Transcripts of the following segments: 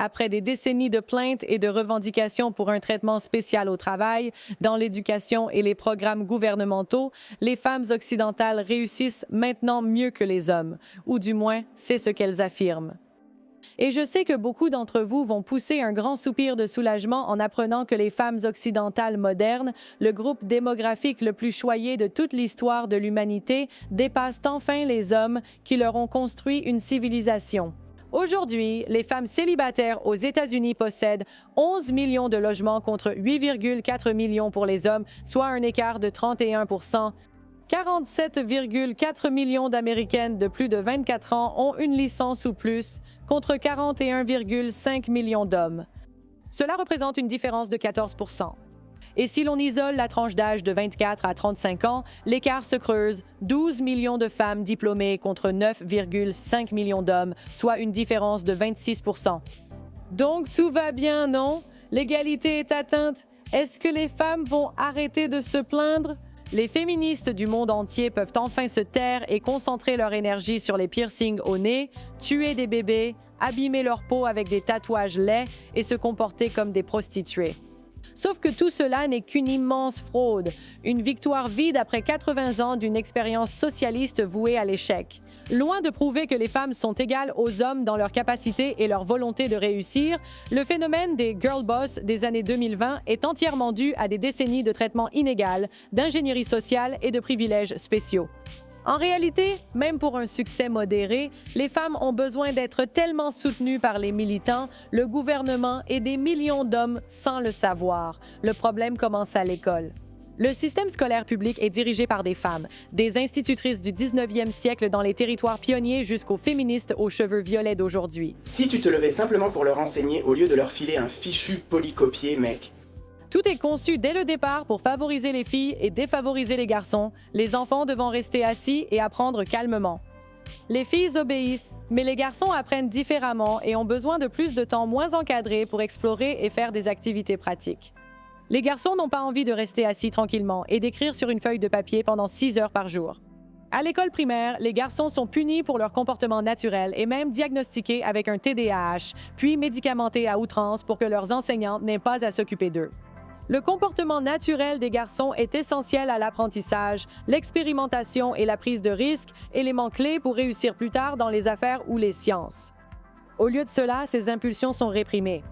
Après des décennies de plaintes et de revendications pour un traitement spécial au travail, dans l'éducation et les programmes gouvernementaux, les femmes occidentales réussissent maintenant mieux que les hommes, ou du moins, c'est ce qu'elles affirment. Et je sais que beaucoup d'entre vous vont pousser un grand soupir de soulagement en apprenant que les femmes occidentales modernes, le groupe démographique le plus choyé de toute l'histoire de l'humanité, dépassent enfin les hommes qui leur ont construit une civilisation. Aujourd'hui, les femmes célibataires aux États-Unis possèdent 11 millions de logements contre 8,4 millions pour les hommes, soit un écart de 31 47,4 millions d'Américaines de plus de 24 ans ont une licence ou plus, contre 41,5 millions d'hommes. Cela représente une différence de 14 Et si l'on isole la tranche d'âge de 24 à 35 ans, l'écart se creuse, 12 millions de femmes diplômées contre 9,5 millions d'hommes, soit une différence de 26 Donc tout va bien, non? L'égalité est atteinte. Est-ce que les femmes vont arrêter de se plaindre? Les féministes du monde entier peuvent enfin se taire et concentrer leur énergie sur les piercings au nez, tuer des bébés, abîmer leur peau avec des tatouages laids et se comporter comme des prostituées. Sauf que tout cela n'est qu'une immense fraude, une victoire vide après 80 ans d'une expérience socialiste vouée à l'échec. Loin de prouver que les femmes sont égales aux hommes dans leur capacité et leur volonté de réussir, le phénomène des girl boss des années 2020 est entièrement dû à des décennies de traitement inégal, d'ingénierie sociale et de privilèges spéciaux. En réalité, même pour un succès modéré, les femmes ont besoin d'être tellement soutenues par les militants, le gouvernement et des millions d'hommes sans le savoir. Le problème commence à l'école. Le système scolaire public est dirigé par des femmes, des institutrices du 19e siècle dans les territoires pionniers jusqu'aux féministes aux cheveux violets d'aujourd'hui. Si tu te levais simplement pour leur enseigner au lieu de leur filer un fichu polycopié, mec. Tout est conçu dès le départ pour favoriser les filles et défavoriser les garçons, les enfants devant rester assis et apprendre calmement. Les filles obéissent, mais les garçons apprennent différemment et ont besoin de plus de temps moins encadré pour explorer et faire des activités pratiques. Les garçons n'ont pas envie de rester assis tranquillement et d'écrire sur une feuille de papier pendant 6 heures par jour. À l'école primaire, les garçons sont punis pour leur comportement naturel et même diagnostiqués avec un TDAH, puis médicamentés à outrance pour que leurs enseignantes n'aient pas à s'occuper d'eux. Le comportement naturel des garçons est essentiel à l'apprentissage, l'expérimentation et la prise de risque, éléments clés pour réussir plus tard dans les affaires ou les sciences. Au lieu de cela, ces impulsions sont réprimées.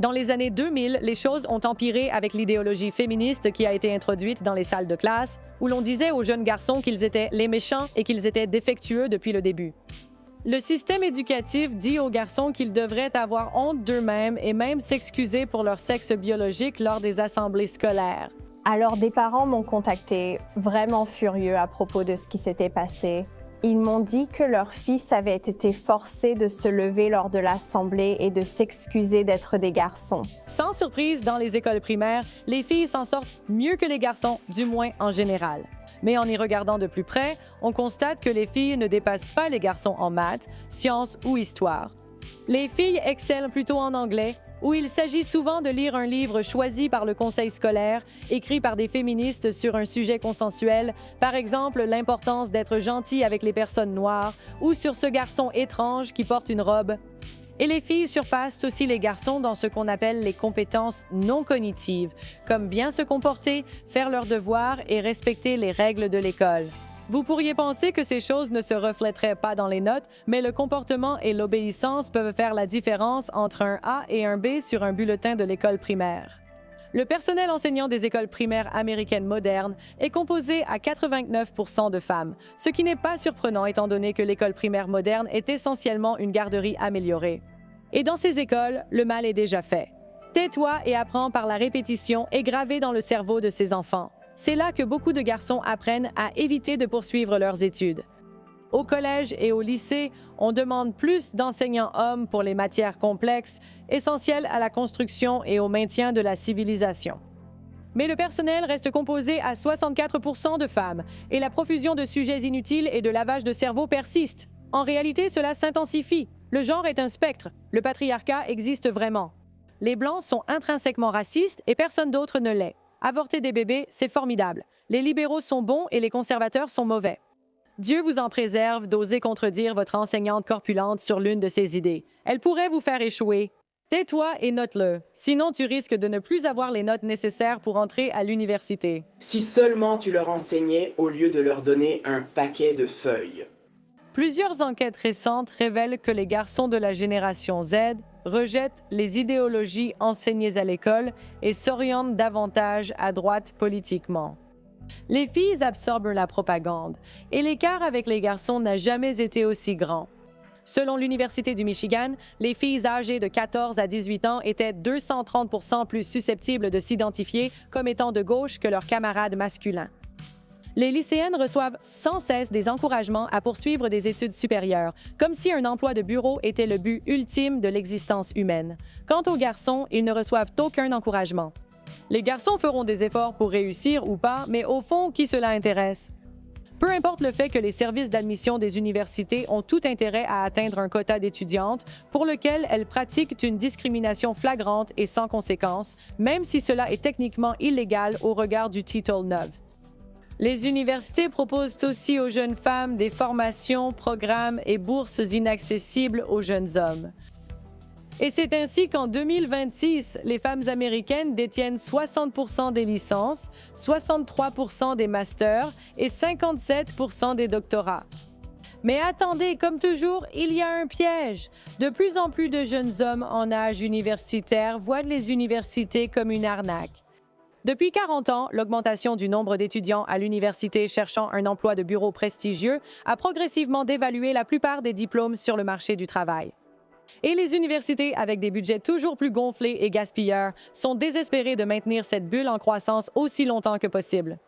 Dans les années 2000, les choses ont empiré avec l'idéologie féministe qui a été introduite dans les salles de classe, où l'on disait aux jeunes garçons qu'ils étaient les méchants et qu'ils étaient défectueux depuis le début. Le système éducatif dit aux garçons qu'ils devraient avoir honte d'eux-mêmes et même s'excuser pour leur sexe biologique lors des assemblées scolaires. Alors des parents m'ont contacté, vraiment furieux à propos de ce qui s'était passé. Ils m'ont dit que leur fils avait été forcé de se lever lors de l'assemblée et de s'excuser d'être des garçons. Sans surprise, dans les écoles primaires, les filles s'en sortent mieux que les garçons, du moins en général. Mais en y regardant de plus près, on constate que les filles ne dépassent pas les garçons en maths, sciences ou histoire. Les filles excellent plutôt en anglais, où il s'agit souvent de lire un livre choisi par le conseil scolaire, écrit par des féministes sur un sujet consensuel, par exemple l'importance d'être gentil avec les personnes noires, ou sur ce garçon étrange qui porte une robe. Et les filles surpassent aussi les garçons dans ce qu'on appelle les compétences non cognitives, comme bien se comporter, faire leurs devoirs et respecter les règles de l'école. Vous pourriez penser que ces choses ne se reflèteraient pas dans les notes, mais le comportement et l'obéissance peuvent faire la différence entre un A et un B sur un bulletin de l'école primaire. Le personnel enseignant des écoles primaires américaines modernes est composé à 89 % de femmes, ce qui n'est pas surprenant étant donné que l'école primaire moderne est essentiellement une garderie améliorée. Et dans ces écoles, le mal est déjà fait. Tais-toi et apprends par la répétition est gravé dans le cerveau de ces enfants. C'est là que beaucoup de garçons apprennent à éviter de poursuivre leurs études. Au collège et au lycée, on demande plus d'enseignants hommes pour les matières complexes, essentielles à la construction et au maintien de la civilisation. Mais le personnel reste composé à 64 % de femmes et la profusion de sujets inutiles et de lavage de cerveau persiste. En réalité, cela s'intensifie. Le genre est un spectre. Le patriarcat existe vraiment. Les Blancs sont intrinsèquement racistes et personne d'autre ne l'est. Avorter des bébés, c'est formidable. Les libéraux sont bons et les conservateurs sont mauvais. Dieu vous en préserve d'oser contredire votre enseignante corpulente sur l'une de ses idées. Elle pourrait vous faire échouer. Tais-toi et note-le, sinon tu risques de ne plus avoir les notes nécessaires pour entrer à l'université. Si seulement tu leur enseignais au lieu de leur donner un paquet de feuilles. Plusieurs enquêtes récentes révèlent que les garçons de la génération Z rejettent les idéologies enseignées à l'école et s'orientent davantage à droite politiquement. Les filles absorbent la propagande et l'écart avec les garçons n'a jamais été aussi grand. Selon l'Université du Michigan, les filles âgées de 14 à 18 ans étaient 230% plus susceptibles de s'identifier comme étant de gauche que leurs camarades masculins. Les lycéennes reçoivent sans cesse des encouragements à poursuivre des études supérieures, comme si un emploi de bureau était le but ultime de l'existence humaine. Quant aux garçons, ils ne reçoivent aucun encouragement. Les garçons feront des efforts pour réussir ou pas, mais au fond, qui cela intéresse? Peu importe le fait que les services d'admission des universités ont tout intérêt à atteindre un quota d'étudiantes pour lequel elles pratiquent une discrimination flagrante et sans conséquence, même si cela est techniquement illégal au regard du Title IX. Les universités proposent aussi aux jeunes femmes des formations, programmes et bourses inaccessibles aux jeunes hommes. Et c'est ainsi qu'en 2026, les femmes américaines détiennent 60% des licences, 63% des masters et 57% des doctorats. Mais attendez, comme toujours, il y a un piège. De plus en plus de jeunes hommes en âge universitaire voient les universités comme une arnaque. Depuis 40 ans, l'augmentation du nombre d'étudiants à l'université cherchant un emploi de bureau prestigieux a progressivement dévalué la plupart des diplômes sur le marché du travail. Et les universités, avec des budgets toujours plus gonflés et gaspilleurs, sont désespérées de maintenir cette bulle en croissance aussi longtemps que possible.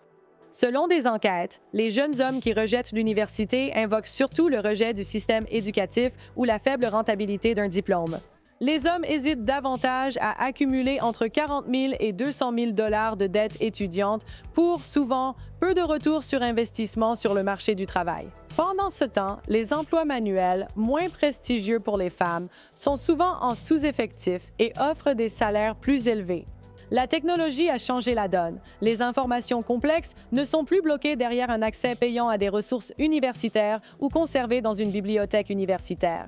Selon des enquêtes, les jeunes hommes qui rejettent l'université invoquent surtout le rejet du système éducatif ou la faible rentabilité d'un diplôme. Les hommes hésitent davantage à accumuler entre 40 000 et 200 000 $ de dettes étudiantes pour, souvent, peu de retour sur investissement sur le marché du travail. Pendant ce temps, les emplois manuels, moins prestigieux pour les femmes, sont souvent en sous-effectif et offrent des salaires plus élevés. La technologie a changé la donne. Les informations complexes ne sont plus bloquées derrière un accès payant à des ressources universitaires ou conservées dans une bibliothèque universitaire.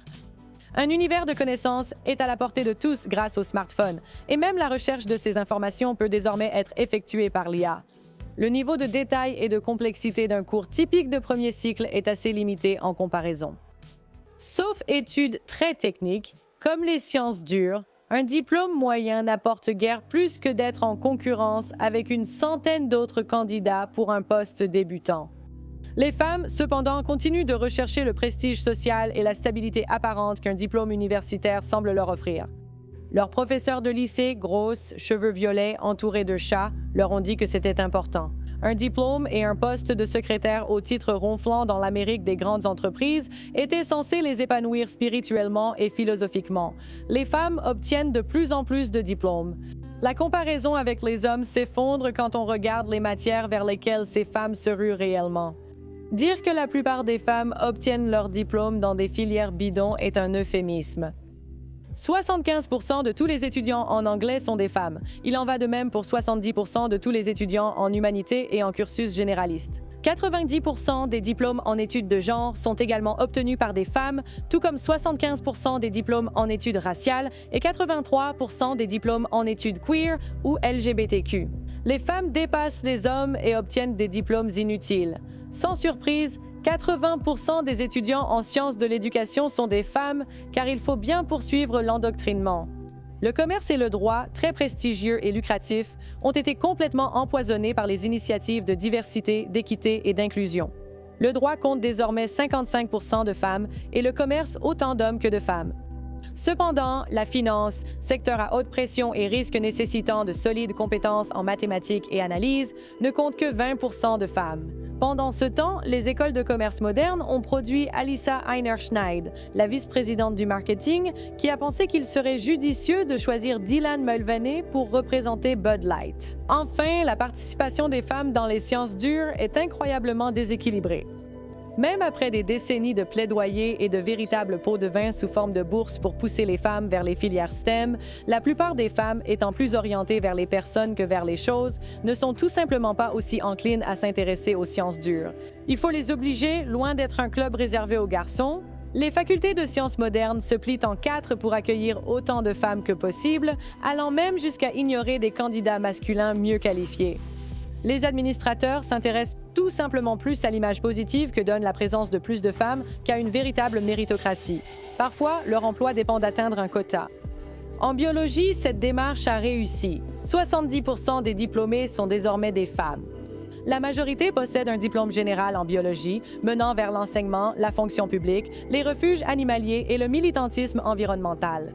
Un univers de connaissances est à la portée de tous grâce au smartphone, et même la recherche de ces informations peut désormais être effectuée par l'IA. Le niveau de détail et de complexité d'un cours typique de premier cycle est assez limité en comparaison. Sauf études très techniques, comme les sciences dures, un diplôme moyen n'apporte guère plus que d'être en concurrence avec une centaine d'autres candidats pour un poste débutant. Les femmes, cependant, continuent de rechercher le prestige social et la stabilité apparente qu'un diplôme universitaire semble leur offrir. Leurs professeurs de lycée, grosses, cheveux violets, entourés de chats, leur ont dit que c'était important. Un diplôme et un poste de secrétaire au titre ronflant dans l'Amérique des grandes entreprises étaient censés les épanouir spirituellement et philosophiquement. Les femmes obtiennent de plus en plus de diplômes. La comparaison avec les hommes s'effondre quand on regarde les matières vers lesquelles ces femmes se ruent réellement. Dire que la plupart des femmes obtiennent leur diplôme dans des filières bidons est un euphémisme. 75% de tous les étudiants en anglais sont des femmes. Il en va de même pour 70% de tous les étudiants en humanités et en cursus généraliste. 90% des diplômes en études de genre sont également obtenus par des femmes, tout comme 75% des diplômes en études raciales et 83% des diplômes en études queer ou LGBTQ. Les femmes dépassent les hommes et obtiennent des diplômes inutiles. Sans surprise, 80% des étudiants en sciences de l'éducation sont des femmes, car il faut bien poursuivre l'endoctrinement. Le commerce et le droit, très prestigieux et lucratifs, ont été complètement empoisonnés par les initiatives de diversité, d'équité et d'inclusion. Le droit compte désormais 55% de femmes et le commerce autant d'hommes que de femmes. Cependant, la finance, secteur à haute pression et risque nécessitant de solides compétences en mathématiques et analyse, ne compte que 20% de femmes. Pendant ce temps, les écoles de commerce modernes ont produit Alissa Heinerscheid, la vice-présidente du marketing, qui a pensé qu'il serait judicieux de choisir Dylan Mulvaney pour représenter Bud Light. Enfin, la participation des femmes dans les sciences dures est incroyablement déséquilibrée. Même après des décennies de plaidoyer et de véritables pots de vin sous forme de bourses pour pousser les femmes vers les filières STEM, la plupart des femmes étant plus orientées vers les personnes que vers les choses, ne sont tout simplement pas aussi enclines à s'intéresser aux sciences dures. Il faut les obliger, loin d'être un club réservé aux garçons, Les facultés de sciences modernes se plient en 4 pour accueillir autant de femmes que possible, allant même jusqu'à ignorer des candidats masculins mieux qualifiés. Les administrateurs s'intéressent tout simplement plus à l'image positive que donne la présence de plus de femmes qu'à une véritable méritocratie. Parfois, leur emploi dépend d'atteindre un quota. En biologie, cette démarche a réussi. 70% des diplômés sont désormais des femmes. La majorité possède un diplôme général en biologie, menant vers l'enseignement, la fonction publique, les refuges animaliers et le militantisme environnemental.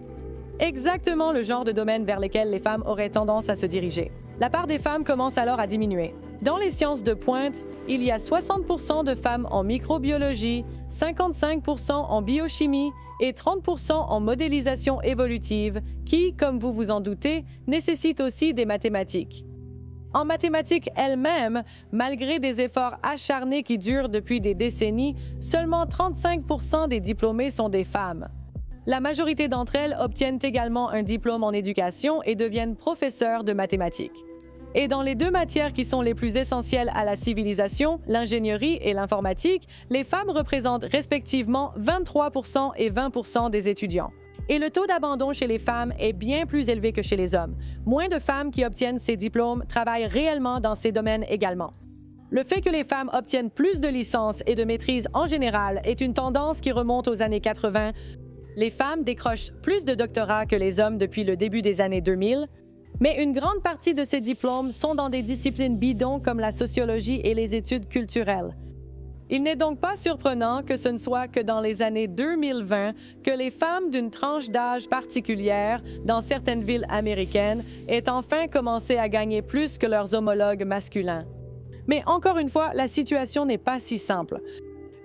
Exactement le genre de domaine vers lesquels les femmes auraient tendance à se diriger. La part des femmes commence alors à diminuer. Dans les sciences de pointe, il y a 60% de femmes en microbiologie, 55% en biochimie et 30% en modélisation évolutive, qui, comme vous vous en doutez, nécessitent aussi des mathématiques. En mathématiques elles-mêmes, malgré des efforts acharnés qui durent depuis des décennies, seulement 35% des diplômés sont des femmes. La majorité d'entre elles obtiennent également un diplôme en éducation et deviennent professeurs de mathématiques. Et dans les 2 matières qui sont les plus essentielles à la civilisation, l'ingénierie et l'informatique, les femmes représentent respectivement 23% et 20% des étudiants. Et le taux d'abandon chez les femmes est bien plus élevé que chez les hommes. Moins de femmes qui obtiennent ces diplômes travaillent réellement dans ces domaines également. Le fait que les femmes obtiennent plus de licences et de maîtrises en général est une tendance qui remonte aux années 80. Les femmes décrochent plus de doctorats que les hommes depuis le début des années 2000, mais une grande partie de ces diplômes sont dans des disciplines bidons comme la sociologie et les études culturelles. Il n'est donc pas surprenant que ce ne soit que dans les années 2020 que les femmes d'une tranche d'âge particulière dans certaines villes américaines aient enfin commencé à gagner plus que leurs homologues masculins. Mais encore une fois, la situation n'est pas si simple.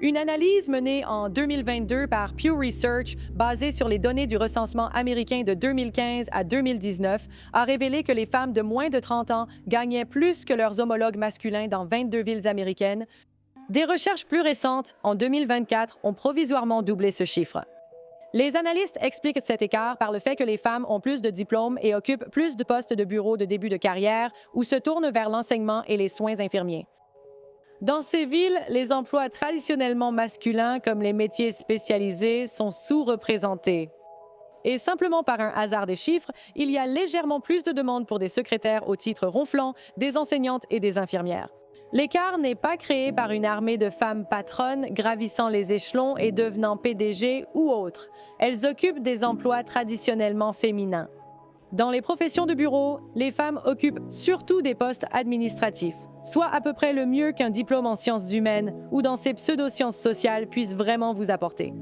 Une analyse menée en 2022 par Pew Research, basée sur les données du recensement américain de 2015 à 2019, a révélé que les femmes de moins de 30 ans gagnaient plus que leurs homologues masculins dans 22 villes américaines. Des recherches plus récentes, en 2024, ont provisoirement doublé ce chiffre. Les analystes expliquent cet écart par le fait que les femmes ont plus de diplômes et occupent plus de postes de bureau de début de carrière ou se tournent vers l'enseignement et les soins infirmiers. Dans ces villes, les emplois traditionnellement masculins, comme les métiers spécialisés, sont sous-représentés. Et simplement par un hasard des chiffres, il y a légèrement plus de demandes pour des secrétaires au titre ronflant, des enseignantes et des infirmières. L'écart n'est pas créé par une armée de femmes patronnes gravissant les échelons et devenant PDG ou autres. Elles occupent des emplois traditionnellement féminins. Dans les professions de bureau, les femmes occupent surtout des postes administratifs, soit à peu près le mieux qu'un diplôme en sciences humaines ou dans ces pseudo-sciences sociales puisse vraiment vous apporter.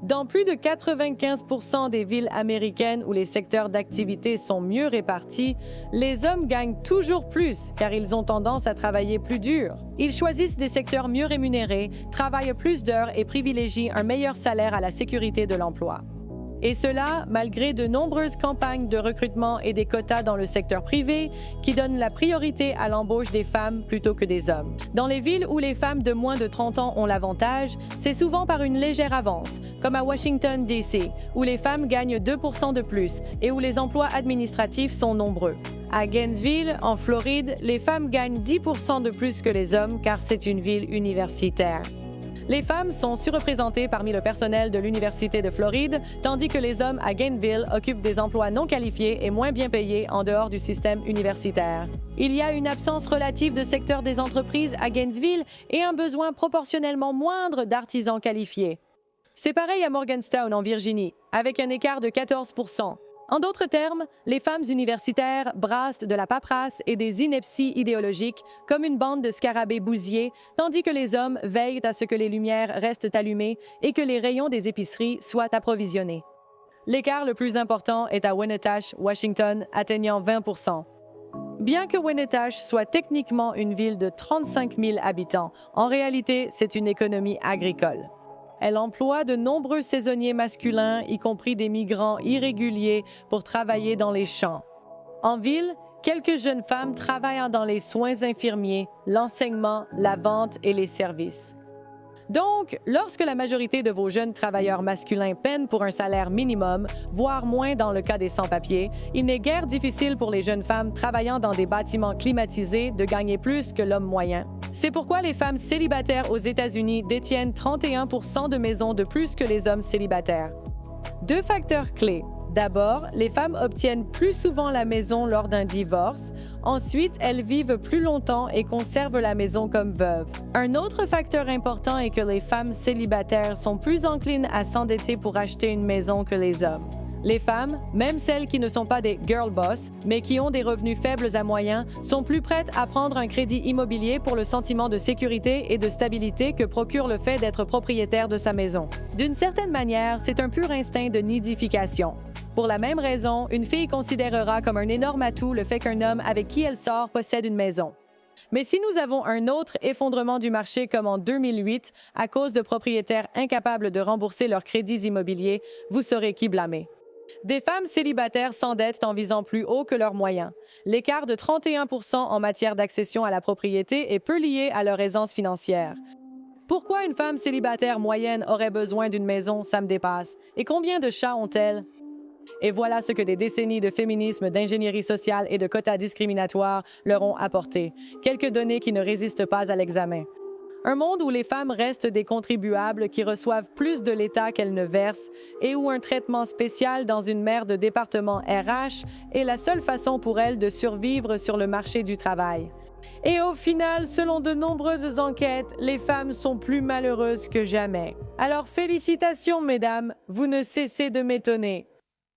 Dans plus de 95% des villes américaines où les secteurs d'activité sont mieux répartis, les hommes gagnent toujours plus car ils ont tendance à travailler plus dur. Ils choisissent des secteurs mieux rémunérés, travaillent plus d'heures et privilégient un meilleur salaire à la sécurité de l'emploi. Et cela, malgré de nombreuses campagnes de recrutement et des quotas dans le secteur privé qui donnent la priorité à l'embauche des femmes plutôt que des hommes. Dans les villes où les femmes de moins de 30 ans ont l'avantage, c'est souvent par une légère avance, comme à Washington, D.C., où les femmes gagnent 2% de plus et où les emplois administratifs sont nombreux. À Gainesville, en Floride, les femmes gagnent 10% de plus que les hommes car c'est une ville universitaire. Les femmes sont surreprésentées parmi le personnel de l'Université de Floride, tandis que les hommes à Gainesville occupent des emplois non qualifiés et moins bien payés en dehors du système universitaire. Il y a une absence relative de secteur des entreprises à Gainesville et un besoin proportionnellement moindre d'artisans qualifiés. C'est pareil à Morgantown en Virginie, avec un écart de 14%. En d'autres termes, les femmes universitaires brassent de la paperasse et des inepties idéologiques comme une bande de scarabées bousiers, tandis que les hommes veillent à ce que les lumières restent allumées et que les rayons des épiceries soient approvisionnés. L'écart le plus important est à Winnetash, Washington, atteignant 20%. Bien que Winnetash soit techniquement une ville de 35 000 habitants, en réalité, c'est une économie agricole. Elle emploie de nombreux saisonniers masculins, y compris des migrants irréguliers, pour travailler dans les champs. En ville, quelques jeunes femmes travaillent dans les soins infirmiers, l'enseignement, la vente et les services. Donc, lorsque la majorité de vos jeunes travailleurs masculins peinent pour un salaire minimum, voire moins dans le cas des sans-papiers, il n'est guère difficile pour les jeunes femmes travaillant dans des bâtiments climatisés de gagner plus que l'homme moyen. C'est pourquoi les femmes célibataires aux États-Unis détiennent 31% de maisons de plus que les hommes célibataires. 2 facteurs clés. D'abord, les femmes obtiennent plus souvent la maison lors d'un divorce. Ensuite, elles vivent plus longtemps et conservent la maison comme veuves. Un autre facteur important est que les femmes célibataires sont plus enclines à s'endetter pour acheter une maison que les hommes. Les femmes, même celles qui ne sont pas des girl boss, mais qui ont des revenus faibles à moyens, sont plus prêtes à prendre un crédit immobilier pour le sentiment de sécurité et de stabilité que procure le fait d'être propriétaire de sa maison. D'une certaine manière, c'est un pur instinct de nidification. Pour la même raison, une fille considérera comme un énorme atout le fait qu'un homme avec qui elle sort possède une maison. Mais si nous avons un autre effondrement du marché comme en 2008, à cause de propriétaires incapables de rembourser leurs crédits immobiliers, vous saurez qui blâmer. Des femmes célibataires s'endettent en visant plus haut que leurs moyens. L'écart de 31% en matière d'accession à la propriété est peu lié à leur aisance financière. Pourquoi une femme célibataire moyenne aurait besoin d'une maison, ça me dépasse. Et combien de chats ont-elles? Et voilà ce que des décennies de féminisme, d'ingénierie sociale et de quotas discriminatoires leur ont apporté. Quelques données qui ne résistent pas à l'examen. Un monde où les femmes restent des contribuables qui reçoivent plus de l'État qu'elles ne versent et où un traitement spécial dans une mère de département RH est la seule façon pour elles de survivre sur le marché du travail. Et au final, selon de nombreuses enquêtes, les femmes sont plus malheureuses que jamais. Alors félicitations, mesdames, vous ne cessez de m'étonner.